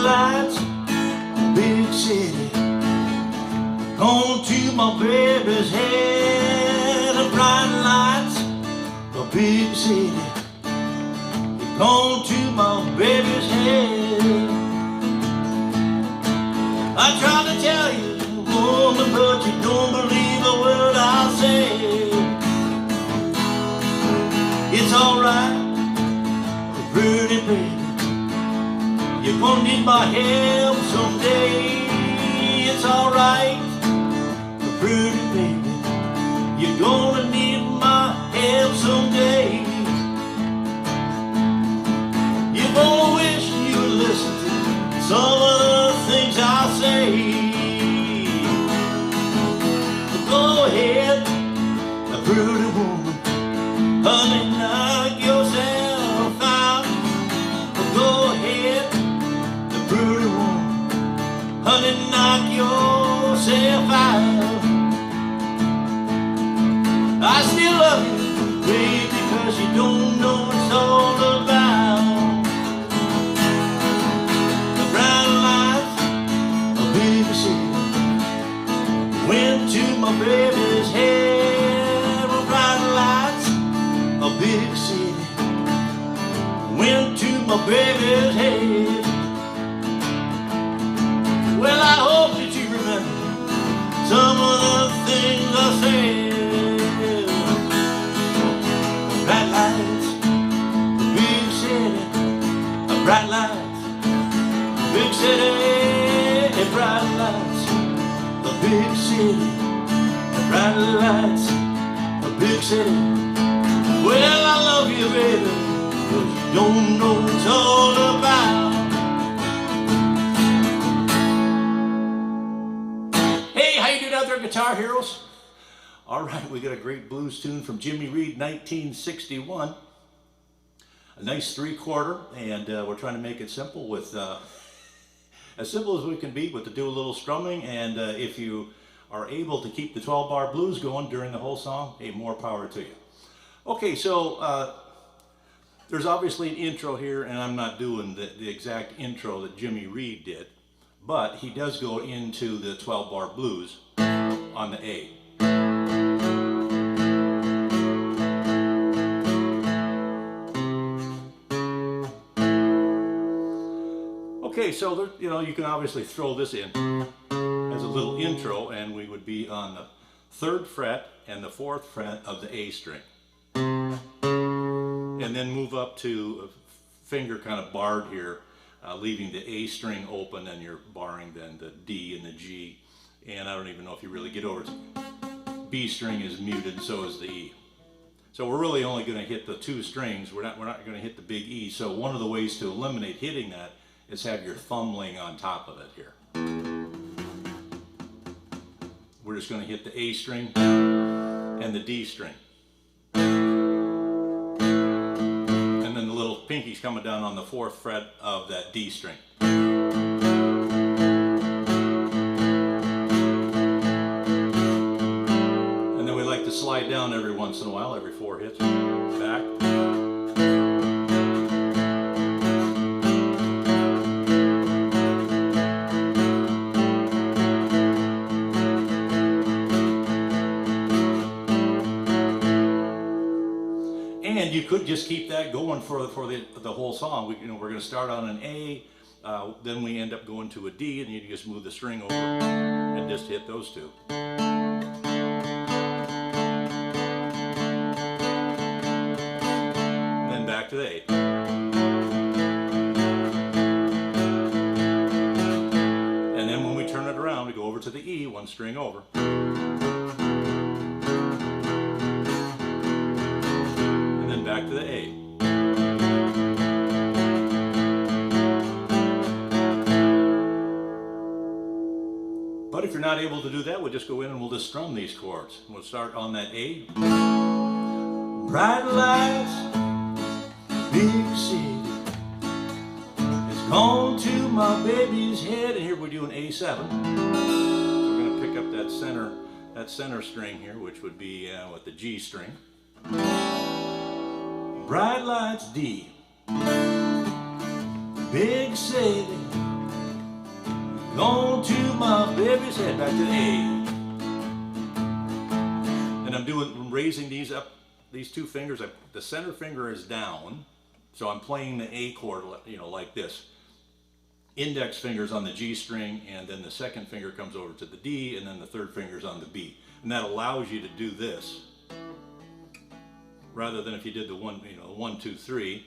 lights, big city. Gone to my baby's head. Bright lights, a big city. Gone to my baby's head. I try to tell you, woman, but you don't believe a word I say. It's alright, pretty baby. You're gonna need my help someday. It's alright, pretty baby. You're gonna need my help someday. You're gonna wish you listened to some of the things I say. Go ahead, pretty woman, honey, knock yourself out. Go ahead, pretty woman, honey, knock yourself out. I still love you, baby, because you don't know what it's all about. The bright lights, a big city. Went to my baby's head. The bright lights, a big city. Went to my baby's head. Well, I hope that you remember some of the things I said. Bright lights, a big city. Bright lights, big city. Bright lights, a big city. Bright lights, a big city. Well, I love you, baby, 'cause you don't know what it's all about. Hey, how you doing out there, Guitar Heroes? All right, we got a great blues tune from Jimmy Reed, 1961. A nice 3/4, and we're trying to make it simple with as simple as we can be, with to do a little strumming. And if you are able to keep the 12-bar blues going during the whole song, hey, more power to you. Okay, so there's obviously an intro here, and I'm not doing the exact intro that Jimmy Reed did, but he does go into the 12-bar blues on the A. Okay, so there, you can obviously throw this in as a little intro, and we would be on the 3rd fret and the 4th fret of the A string, and then move up to a finger kind of barred here, leaving the A string open, and you're barring then the D and the G, and I don't even know if you really get over it. B string is muted, so is the E. So we're really only going to hit the 2 strings. We're not going to hit the big E. So one of the ways to eliminate hitting that is have your thumb laying on top of it here. We're just going to hit the A string and the D string. And then the little pinky's coming down on the 4th fret of that D string. And then we like to slide down every once in a while, every 4 hits, back. And you could just keep that going for the whole song. We're going to start on an A, then we end up going to a D, and you just move the string over and just hit those 2. And then back to the A. And then when we turn it around, we go over to the E, 1 string over. Back to the A. But if you're not able to do that, we'll just go in and we'll just strum these chords. We'll start on that A. Bright lights, big city. It's gone to my baby's head. And here we're doing A7. So we're going to pick up that center string here, which would be with the G string. Bright lights, D. Big city. Going to my baby's head, back to A. And I'm raising these up, these two fingers. The center finger is down, so I'm playing the A chord, you know, like this. Index finger's on the G string, and then the second finger comes over to the D, and then the third finger's on the B. And that allows you to do this, rather than if you did the 1, you know, 1, 2, 3.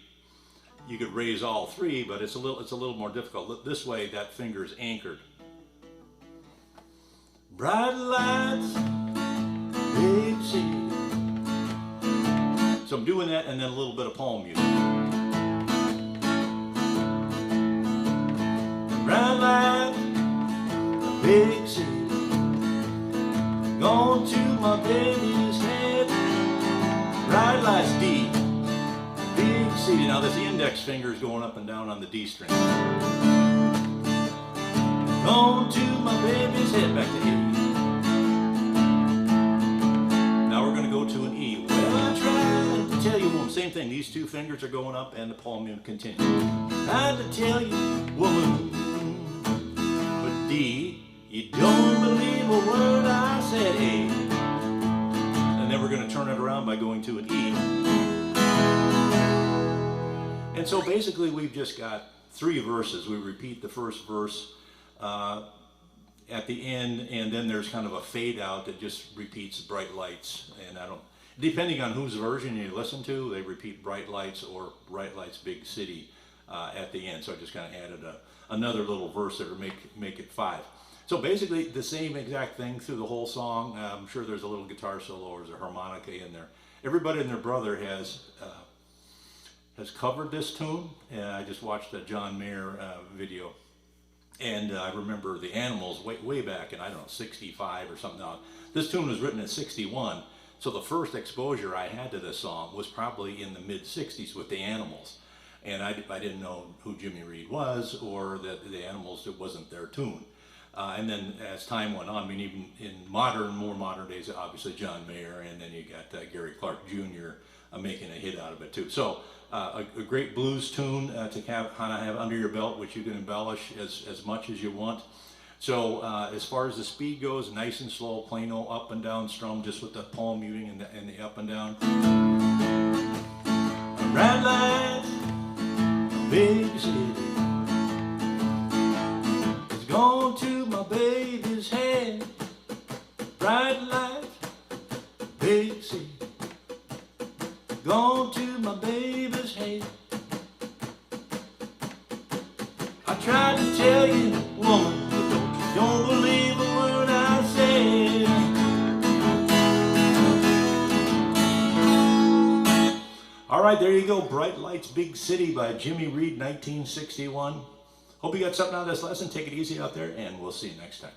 You could raise all three, but it's a little more difficult. This way, that finger is anchored. Bright lights, big city. So I'm doing that, and then a little bit of palm music. Bright lights, big city. Going to my baby's head. Bright lights, D. Big C. Now this index finger is going up and down on the D string. Going to my baby's head, back to E. Now we're going to go to an E. Well, I tried to tell you, woman, same thing. These two fingers are going up and the palm move continues. Tried to tell you, woman, but D, you don't believe a word I said, A. And then we're going to turn it around by going to an E. And so basically we've just got 3 verses. We repeat the first verse at the end, and then there's kind of a fade out that just repeats bright lights. And depending on whose version you listen to, they repeat bright lights or bright lights big city at the end. So I just kind of added another little verse that would make it 5. So basically the same exact thing through the whole song. I'm sure there's a little guitar solo or there's a harmonica in there. Everybody and their brother has covered this tune, and I just watched a John Mayer video, and I remember the Animals way back in, I don't know, 65 or something. Now, this tune was written in 61, so the first exposure I had to this song was probably in the mid-60s with the Animals, and I didn't know who Jimmy Reed was, or that the Animals, it wasn't their tune. And then as time went on, I mean, even in more modern days, obviously John Mayer, and then you got Gary Clark Jr. Making a hit out of it too. So a great blues tune to kind of have under your belt, which you can embellish as much as you want. So as far as the speed goes, nice and slow, plain old up and down strum, just with the palm muting and the up and down. Red lights, big city. It's gone to my baby's head. Bright lights, big city. Gone to my baby's head. I tried to tell you, woman, but don't believe a word I said. All right, there you go. Bright Lights, Big City by Jimmy Reed, 1961. Hope you got something out of this lesson. Take it easy out there, and we'll see you next time.